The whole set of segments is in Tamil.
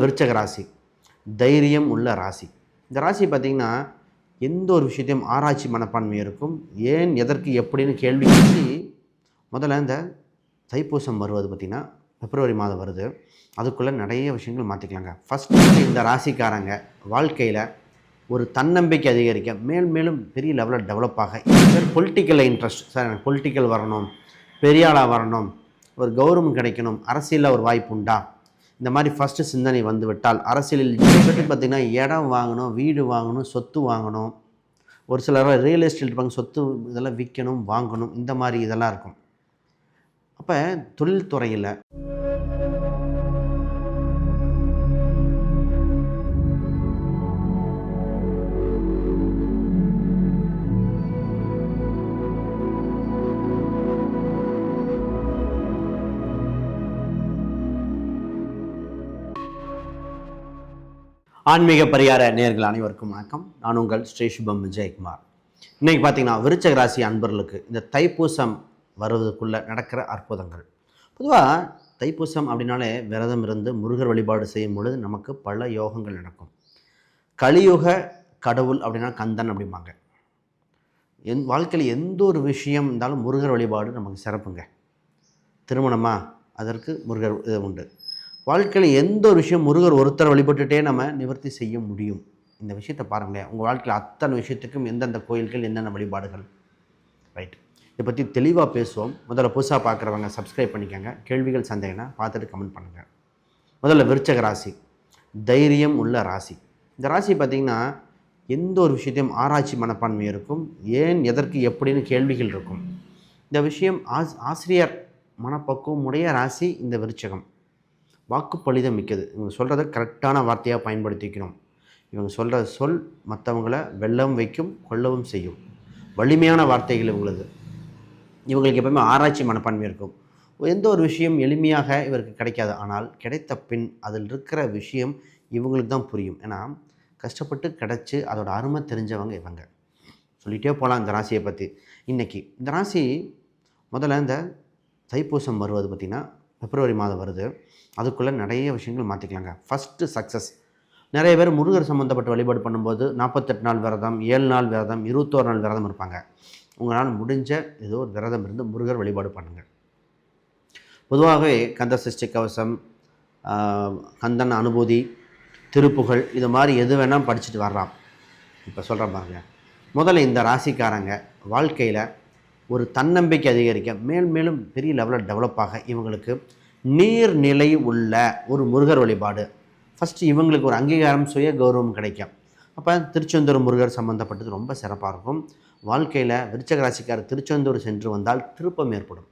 விருச்சக ராசி, தைரியம் உள்ள ராசி. இந்த ராசி பார்த்திங்கன்னா எந்த ஒரு விஷயத்தையும் ஆராய்ச்சி மனப்பான்மை இருக்கும். ஏன், எதற்கு, எப்படின்னு கேள்வி கேட்டு முதல்ல இந்த தைப்பூசம் வருவது பார்த்திங்கன்னா பிப்ரவரி மாதம் வருது. அதுக்குள்ளே நிறைய விஷயங்கள் மாற்றிக்கலாங்க. ஃபஸ்ட்டு இந்த ராசிக்காரங்க வாழ்க்கையில் ஒரு தன்னம்பிக்கை அதிகரிக்க, மேலும் பெரிய லெவலில் டெவலப் ஆக, பொலிட்டிக்கலில் இன்ட்ரெஸ்ட், சார் எனக்கு பொலிட்டிக்கல் வரணும், பெரிய ஆளாக வரணும், ஒரு கௌரவம் கிடைக்கணும், அரசியலில் ஒரு வாய்ப்பு உண்டா, இந்த மாதிரி ஃபஸ்ட்டு சிந்தனை வந்து விட்டால் அரசியலில் பார்த்திங்கன்னா இடம் வாங்கணும், வீடு வாங்கணும், சொத்து வாங்கணும், ஒரு சிலர் ரியல் எஸ்டேட் இருப்பாங்க, சொத்து இதெல்லாம் விற்கணும், வாங்கணும், இந்த மாதிரி இதெல்லாம் இருக்கும். அப்போ தொழில்துறையில் ஆன்மீக பரிகார நேயர்கள் அனைவருக்கும் வணக்கம். நான் உங்கள் ஸ்ரீ சுபம் விஜயகுமார். இன்றைக்கி பார்த்தீங்கன்னா விருச்சக ராசி அன்பர்களுக்கு இந்த தைப்பூசம் வருவதற்குள்ளே நடக்கிற அற்புதங்கள். பொதுவாக தைப்பூசம் அப்படின்னாலே விரதம் இருந்து முருகர் வழிபாடு செய்யும் பொழுது நமக்கு பல யோகங்கள் நடக்கும். கலியுக கடவுள் அப்படின்னா கந்தன் அப்படிம்பாங்க. வாழ்க்கையில் எந்த ஒரு விஷயம் இருந்தாலும் முருகர் வழிபாடு நமக்கு சிறப்புங்க. திருமணமாக அதற்கு முருகர் இது உண்டு. வாழ்க்கையில் எந்த ஒரு விஷயம் முருகர் ஒருத்தர் வழிபட்டுட்டே நம்ம நிவர்த்தி செய்ய முடியும். இந்த விஷயத்தை பாருங்களேன். உங்கள் வாழ்க்கையில் அத்தனை விஷயத்துக்கும் எந்தெந்த கோயில்கள், என்னென்ன வழிபாடுகள், ரைட், இதை பற்றி தெளிவாக பேசுவோம். முதல்ல புதுசாக பார்க்குறவங்க சப்ஸ்கிரைப் பண்ணிக்கோங்க. கேள்விகள் சந்தேகம்னா பார்த்துட்டு கமெண்ட் பண்ணுங்கள். முதல்ல விருச்சக ராசி, தைரியம் உள்ள ராசி. இந்த ராசி பார்த்திங்கன்னா எந்த ஒரு விஷயத்தையும் ஆராய்ச்சி மனப்பான்மை இருக்கும். ஏன், எதற்கு, எப்படின்னு கேள்விகள் இருக்கும். இந்த விஷயம் ஆசிரியர் மனப்பக்குவம் உடைய ராசி இந்த விருச்சகம். வாக்குப்பளிதம் மிக்கது. இவங்க சொல்கிறத கரெக்டான வார்த்தையாக பயன்படுத்திக்கணும். இவங்க சொல்கிற சொல் மற்றவங்களை வெல்லவும் வைக்கும், கொல்லவும் செய்யும். வலிமையான வார்த்தைகள் இவங்களது. இவங்களுக்கு எப்பவுமே ஆராய்ச்சி மனப்பான்மை இருக்கும். எந்த ஒரு விஷயம் எளிமையாக இவருக்கு கிடைக்காது. ஆனால் கிடைத்த பின் அதில் இருக்கிற விஷயம் இவங்களுக்கு தான் புரியும். ஏன்னா கஷ்டப்பட்டு கிடச்சி அதோட அருமை தெரிஞ்சவங்க இவங்க. சொல்லிகிட்டே போகலாம் இந்த ராசியை பற்றி. இன்றைக்கி இந்த ராசி முதல்ல இந்த தைப்பூசம் வருவது பார்த்திங்கன்னா பிப்ரவரி மாதம் வருது. அதுக்குள்ளே நிறைய விஷயங்கள் மாற்றிக்கலாங்க. First success. நிறைய பேர் முருகர் சம்மந்தப்பட்ட வழிபாடு பண்ணும்போது 48 நாள் விரதம், 7 நாள் விரதம், 21 நாள் விரதம் இருப்பாங்க. உங்களால் முடிஞ்ச ஏதோ ஒரு விரதம் இருந்து முருகர் வழிபாடு பண்ணுங்கள். பொதுவாகவே கந்த சஷ்டி கவசம், கந்தன் அனுபூதி, திருப்புகழ், இது மாதிரி எது வேணால் படிச்சுட்டு வரலாம். இப்போ சொல்கிறேன் பாருங்கள். முதல்ல இந்த ராசிக்காரங்க வாழ்க்கையில் ஒரு தன்னம்பிக்கை அதிகரிக்க, மேலும் பெரிய லெவலில் டெவலப் ஆக, இவங்களுக்கு நீர்நிலை உள்ள ஒரு முருகர் வழிபாடு ஃபஸ்ட்டு இவங்களுக்கு ஒரு அங்கீகாரம், சுய கௌரவம் கிடைக்கும். அப்போ திருச்செந்தூர் முருகர் சம்மந்தப்பட்டது ரொம்ப சிறப்பாக இருக்கும். வாழ்க்கையில் விருச்சக ராசிக்காரர் திருச்செந்தூர் சென்று வந்தால் திருப்பம் ஏற்படும்.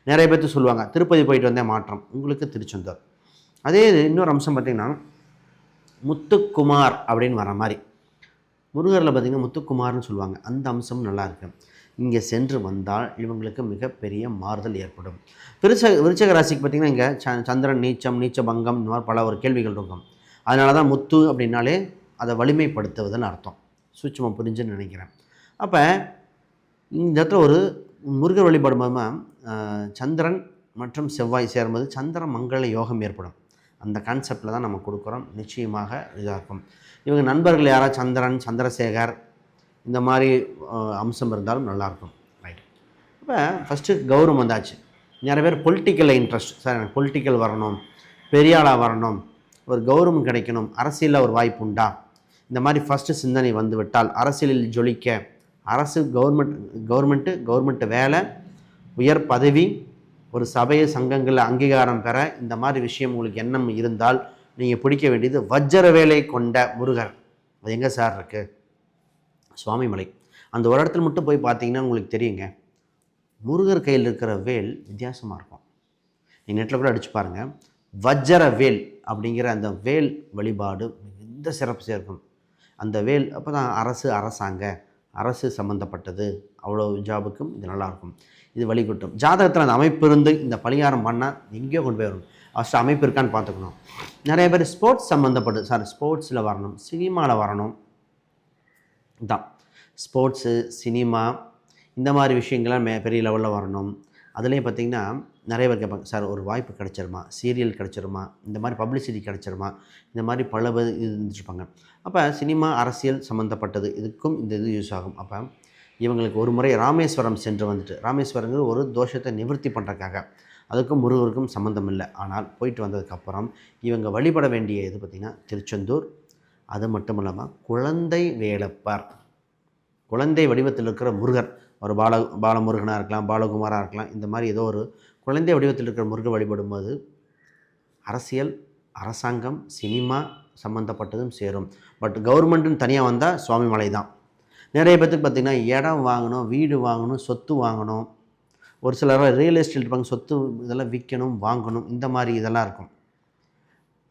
நிறைய பேர்த்து சொல்லுவாங்க திருப்பதி போயிட்டு வந்தே மாற்றம். உங்களுக்கு திருச்செந்தூர். அதே இன்னொரு அம்சம் பார்த்திங்கன்னா முத்துக்குமார் அப்படின்னு வர மாதிரி முருகரில் பார்த்திங்கன்னா முத்துக்குமார்னு சொல்லுவாங்க. அந்த அம்சம் நல்லாயிருக்கு. இங்கே சென்று வந்தால் இவங்களுக்கு மிகப்பெரிய மாறுதல் ஏற்படும். விருச்சக ராசிக்கு பார்த்திங்கன்னா இங்கே சந்திரன் நீச்சம், நீச்ச பங்கம், இந்த மாதிரி பல ஒரு கேள்விகள் இருக்கும். அதனால தான் முத்து அப்படின்னாலே அதை வலிமைப்படுத்துவதுன்னு அர்த்தம். சூட்சமாக புரிஞ்சுன்னு நினைக்கிறேன். அப்போ இந்த இடத்துல ஒரு முருகர் வழிபாடு மூலமாக சந்திரன் மற்றும் செவ்வாய் சேரும்போது சந்திர மங்கள யோகம் ஏற்படும். அந்த கான்செப்டில் தான் நம்ம கொடுக்குறோம். நிச்சயமாக இதாக இருக்கும். இவங்க நண்பர்கள் யாராவது சந்திரன், சந்திரசேகர், இந்த மாதிரி அம்சம் இருந்தாலும் நல்லாயிருக்கும். ரைட். இப்போ ஃபஸ்ட்டு கௌரவம் வந்தாச்சு. நிறைய பேர் பொலிட்டிக்கலில் இன்ட்ரெஸ்ட், சார் எனக்கு பொலிட்டிக்கல் வரணும், பெரிய ஆளாக வரணும், ஒரு கௌரவம் கிடைக்கணும், அரசியலில் ஒரு வாய்ப்பு உண்டா, இந்த மாதிரி ஃபஸ்ட்டு சிந்தனை வந்து விட்டால் அரசியலில் ஜொலிக்க, அரசு கவர்மெண்ட்டு வேலை, உயர் பதவி, ஒரு சபையை சங்கங்களில் அங்கீகாரம் பெற, இந்த மாதிரி விஷயம் உங்களுக்கு எண்ணம் இருந்தால் நீங்கள் பிடிக்க வேண்டியது வஜ்ர வேலை கொண்ட முருகர். அது எங்கே சார் இருக்குது? சுவாமிமலை. அந்த ஒரு இடத்துல மட்டும் போய் பார்த்தீங்கன்னா உங்களுக்கு தெரியுங்க, முருகர் கையில் இருக்கிற வேல் வித்தியாசமாக இருக்கும். நீங்கள் நெட்டில் கூட அடித்து பாருங்கள். வஜ்ர வேல் அப்படிங்கிற அந்த வேல் வழிபாடு மிகுந்த சிறப்பு சேர்க்கும். அந்த வேல் அப்போ தான் அரசு சம்மந்தப்பட்டது அவ்வளோ ஜாபுக்கும் இது நல்லாயிருக்கும். இது வழிகட்டும். ஜாதகத்தில் அந்த அமைப்பு இருந்து இந்த பரிகாரம் பண்ணால் எங்கேயோ கொண்டு போய் வரும். ஃபஸ்ட்டு அமைப்பு இருக்கான்னு பார்த்துக்கணும். நிறைய பேர் ஸ்போர்ட்ஸ் சம்மந்தப்பட்டது, சார் ஸ்போர்ட்ஸில் வரணும், சினிமாவில் வரணும், தான் ஸ்போர்ட்ஸு, சினிமா, இந்த மாதிரி விஷயங்கள்லாம் பெரிய லெவலில் வரணும், அதுலேயும் பார்த்திங்கன்னா நிறைய பேர் கேட்பாங்க, சார் ஒரு வாய்ப்பு கிடச்சிருமா, சீரியல் கிடச்சிருமா, இந்த மாதிரி பப்ளிசிட்டி கிடச்சிருமா, இந்த மாதிரி பல இருந்துருப்பாங்க. அப்போ சினிமா அரசியல் சம்மந்தப்பட்டது இதுக்கும் இந்த இது யூஸ் ஆகும். அப்போ இவங்களுக்கு ஒரு முறை ராமேஸ்வரம் சென்று வந்துட்டு, ராமேஸ்வரங்கிற ஒரு தோஷத்தை நிவர்த்தி பண்ணுறக்காக, அதுக்கும் முருகருக்கும் சம்மந்தம் இல்லை. ஆனால் போயிட்டு வந்ததுக்கப்புறம் இவங்க வழிபட வேண்டிய இது பார்த்திங்கன்னா திருச்செந்தூர். அது மட்டும் இல்லாமல் குழந்தை வேலப்பர், குழந்தை வடிவத்தில் இருக்கிற முருகர், ஒரு பாலமுருகனாக இருக்கலாம், பாலகுமாராக இருக்கலாம், இந்த மாதிரி ஏதோ ஒரு குழந்தை வடிவத்தில் இருக்கிற முருகர் வழிபடும்போது அரசியல், அரசாங்கம், சினிமா சம்மந்தப்பட்டதும் சேரும். பட் கவர்மெண்ட்டுன்னு தனியாக வந்தால் சுவாமிமலை தான். நிறைய பேர்த்துக்கு பார்த்திங்கன்னா இடம் வாங்கணும், வீடு வாங்கணும், சொத்து வாங்கணும், ஒரு சிலர் ரியல் எஸ்டேட் இருப்பாங்க, சொத்து இதெல்லாம் விற்கணும், வாங்கணும், இந்த மாதிரி இதெல்லாம் இருக்கும்.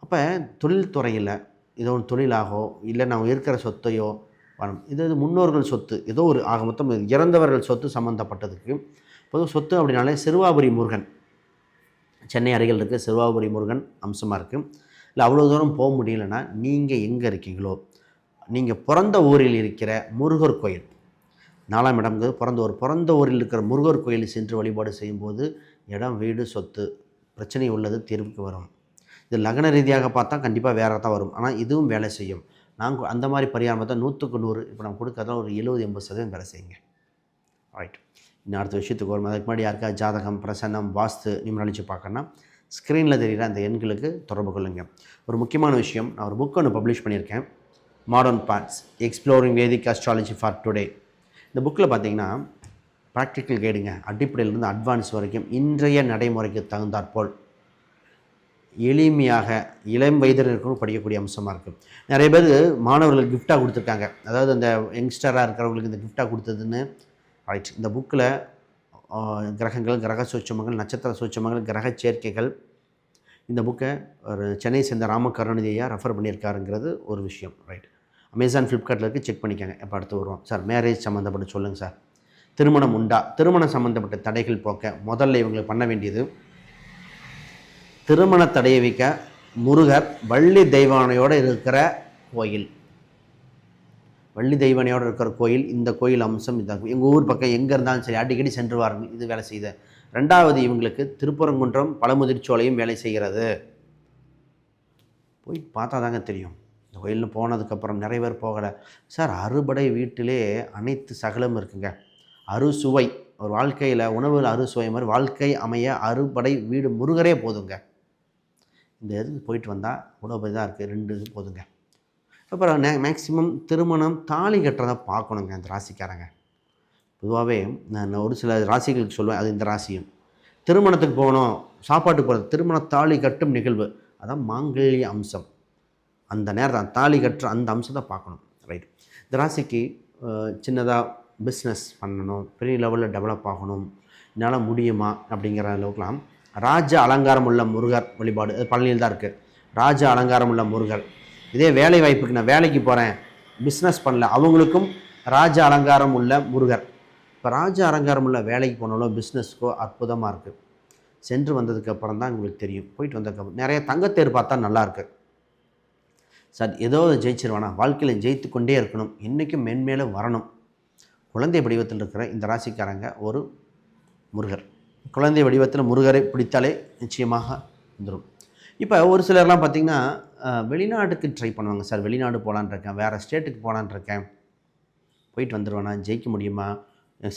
அப்போ தொழில்துறையில் ஏதோ ஒரு தொழிலாகோ இல்லை நம்ம இருக்கிற சொத்தையோ வரும், இது முன்னோர்கள் சொத்து, ஏதோ ஒரு ஆக மொத்தம் இறந்தவர்கள் சொத்து சம்மந்தப்பட்டதுக்கு பொதுவாக சொத்து அப்படின்னாலே சிறுவாபுரி முருகன், சென்னை அருகில் இருக்குது சிறுவாபுரி முருகன் அம்சமாக இருக்குது. இல்லை அவ்வளோ தூரம் போக முடியலன்னா நீங்கள் எங்கே இருக்கீங்களோ, நீங்கள் பிறந்த ஊரில் இருக்கிற முருகர் கோயில், 4ஆம் இடம்ங்கிறது பிறந்த ஊரில் இருக்கிற முருகர் கோயிலில் சென்று வழிபாடு செய்யும்போது இடம், வீடு, சொத்து பிரச்சனை உள்ளது தீர்வுக்கு வரும். இது லக்ன ரீதியாக பார்த்தா கண்டிப்பாக வேறு தான் வரும். ஆனால் இதுவும் வேலை செய்யும். நாங்கள் அந்த மாதிரி பரிகாரம் பார்த்தா 100க்கு 100, இப்போ நம்ம கொடுக்கறதுல ஒரு 70-80% வேலை செய்யுங்க. ரைட், இன்னும் அடுத்த விஷயத்துக்கு வரும். அதுக்கு முன்னாடி யாருக்கா ஜாதகம், பிரசன்னம், வாஸ்து நிமிடழிச்சு பார்க்கணுன்னா ஸ்க்ரீனில் தெரிகிற அந்த எண்களுக்கு தொடர்பு கொள்ளுங்கள். ஒரு முக்கியமான விஷயம், நான் ஒரு புக் ஒன்று பப்ளிஷ் பண்ணியிருக்கேன், modern parts exploring Vedic astrology for today. இந்த புக்கில் பார்த்தீங்கன்னா ப்ராக்டிக்கல் கைடுங்க, அடிப்படையிலிருந்து அட்வான்ஸ் வரைக்கும் இன்றைய நடைமுறைக்கு தகுந்தாற்போல் எளிமையாக இளம் வயதினருக்கும் படிக்கக்கூடிய அம்சமாக இருக்குது. நிறைய பேர் மாணவர்கள் கிஃப்டாக கொடுத்துருக்காங்க, அதாவது அந்த யங்ஸ்டராக இருக்கிறவங்களுக்கு இந்த கிஃப்டாக கொடுத்ததுன்னு. ரைட், இந்த புக்கில் கிரகங்கள், கிரக சூட்சமங்கள், நட்சத்திர சூட்சமங்கள், கிரக சேர்க்கைகள், இந்த புக்கை ஒரு சென்னை சேர்ந்த ராமகருணாநிதியா ரெஃபர் பண்ணியிருக்காருங்கிறது ஒரு விஷயம். ரைட், அமேசான், ஃப்ளிப்கார்ட்டில் இருக்குது, செக் பண்ணிக்கோங்க. எப்போ அடுத்து வருவோம். சார் மேரேஜ் சம்மந்தப்பட்டு சொல்லுங்கள் சார், திருமணம் உண்டா, திருமணம் சம்மந்தப்பட்ட தடைகள் போக்க முதல்ல இவங்களுக்கு பண்ண வேண்டியது, திருமண தடையை வைக்க முருகர் வள்ளி தெய்வானையோடு இருக்கிற கோயில், வள்ளி தெய்வானையோடு இருக்கிற கோயில், இந்த கோயில் அம்சம் இதாக எங்கள் ஊர் பக்கம் எங்கே இருந்தாலும் சரி அடிக்கடி சென்று வாருங்க, இது வேலை செய்யுது. ரெண்டாவது, இவங்களுக்கு திருப்பரங்குன்றம் பழமுதிர்ச்சோலையும் வேலை செய்கிறது. போய் பார்த்தா தாங்க தெரியும். இந்த கோயிலில் போனதுக்கப்புறம் நிறைய பேர் போகலை சார், அறுபடை வீட்டிலே அனைத்து சகலம் இருக்குங்க. அறுசுவை, ஒரு வாழ்க்கையில் உணவில் அறுசுவை மாதிரி வாழ்க்கை அமைய அறுபடை வீடு முருகரே போதுங்க. இந்த இதுக்கு போயிட்டு வந்தால் உணவு தான் இருக்குது, 2 இது போதுங்க. அப்புறம் மேக்சிமம் திருமணம் தாலி கட்டுறதை பார்க்கணுங்க இந்த ராசிக்காரங்க. பொதுவாகவே நான் ஒரு சில ராசிகளுக்கு சொல்லுவேன், அது இந்த ராசியும். திருமணத்துக்கு போகணும், சாப்பாட்டுக்கு போகிறது, திருமண தாலி கட்டும் நிகழ்வு, அதான் மாங்கல்ய அம்சம். அந்த நேரம் தாலி கட்டுற அந்த அம்சத்தை பார்க்கணும். ரைட், இந்த ராசிக்கு சின்னதாக பிஸ்னஸ் பண்ணணும், பெரிய லெவலில் டெவலப் ஆகணும், என்னால் முடியுமா அப்படிங்கிற அளவுக்குலாம் ராஜ அலங்காரம் உள்ள முருகர் வழிபாடு, அது பழனியில் தான் இருக்குது. ராஜ அலங்காரம் உள்ள முருகர். இதே வேலை வாய்ப்புக்கு நான் வேலைக்கு போகிறேன், பிஸ்னஸ் பண்ணல, அவங்களுக்கும் ராஜ அலங்காரம் உள்ள முருகர். இப்போ ராஜ அலங்காரம் உள்ள வேலைக்கு போனாலோ பிஸ்னஸ்க்கோ அற்புதமாக இருக்குது. சென்று வந்ததுக்கப்புறம் தான் உங்களுக்கு தெரியும். போயிட்டு வந்ததுக்கப்புறம் நிறைய தங்கத்தேர் பார்த்தா நல்லாயிருக்கு சார், ஏதோ ஜெயிச்சிருவானா, வாழ்க்கையில் ஜெயித்து கொண்டே இருக்கணும், என்றைக்கும் மென்மேலும் வரணும். குழந்தை வடிவத்தில் இருக்கிற இந்த ராசிக்காரங்க ஒரு முருகர், குழந்தை வடிவத்தில் முருகரை பிடித்தாலே நிச்சயமாக வந்துடும். இப்போ ஒரு சிலர்லாம் பார்த்திங்கன்னா வெளிநாட்டுக்கு ட்ரை பண்ணுவாங்க சார், வெளிநாடு போகலான் இருக்கேன், வேறு ஸ்டேட்டுக்கு போகலான் இருக்கேன், போயிட்டு வந்துடுவேனா, ஜெயிக்க முடியுமா,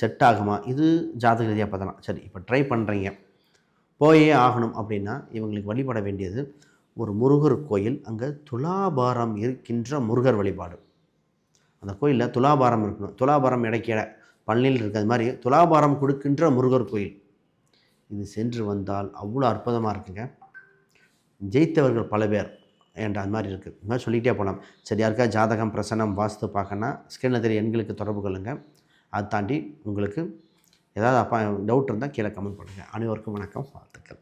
செட் ஆகுமா, இது ஜாதக ரீதியாக பார்த்தலாம். சரி, இப்போ ட்ரை பண்ணுறீங்க, போயே ஆகணும் அப்படின்னா இவங்களுக்கு வழிபட வேண்டியது ஒரு முருகர் கோயில். அங்கே துலாபாரம் இருக்கின்ற முருகர் வழிபாடு. அந்த கோயிலில் துலாபாரம் இருக்கணும், துலாபாரம் இடைக்கிட பழனியில் இருக்கிறது மாதிரி துலாபாரம் கொடுக்கின்ற முருகர் கோயில். இது சென்று வந்தால் அவ்வளோ அற்புதமாக இருக்குங்க. ஜெயித்தவர்கள் பல பேர் என்ற அது மாதிரி இருக்குது. இது மாதிரி சொல்லிகிட்டே போகலாம். சரி, யாருக்கா ஜாதகம், பிரசனம், வாஸ்து பார்க்கணுன்னா ஸ்க்ரீனில் தெரிய எண்களுக்கு தொடர்பு கொள்ளுங்கள். அதை தாண்டி உங்களுக்கு ஏதாவது டவுட் இருந்தால் கீழே கமெண்ட் பண்ணுங்கள். அனைவருக்கும் வணக்கம், வாழ்த்துக்கள்.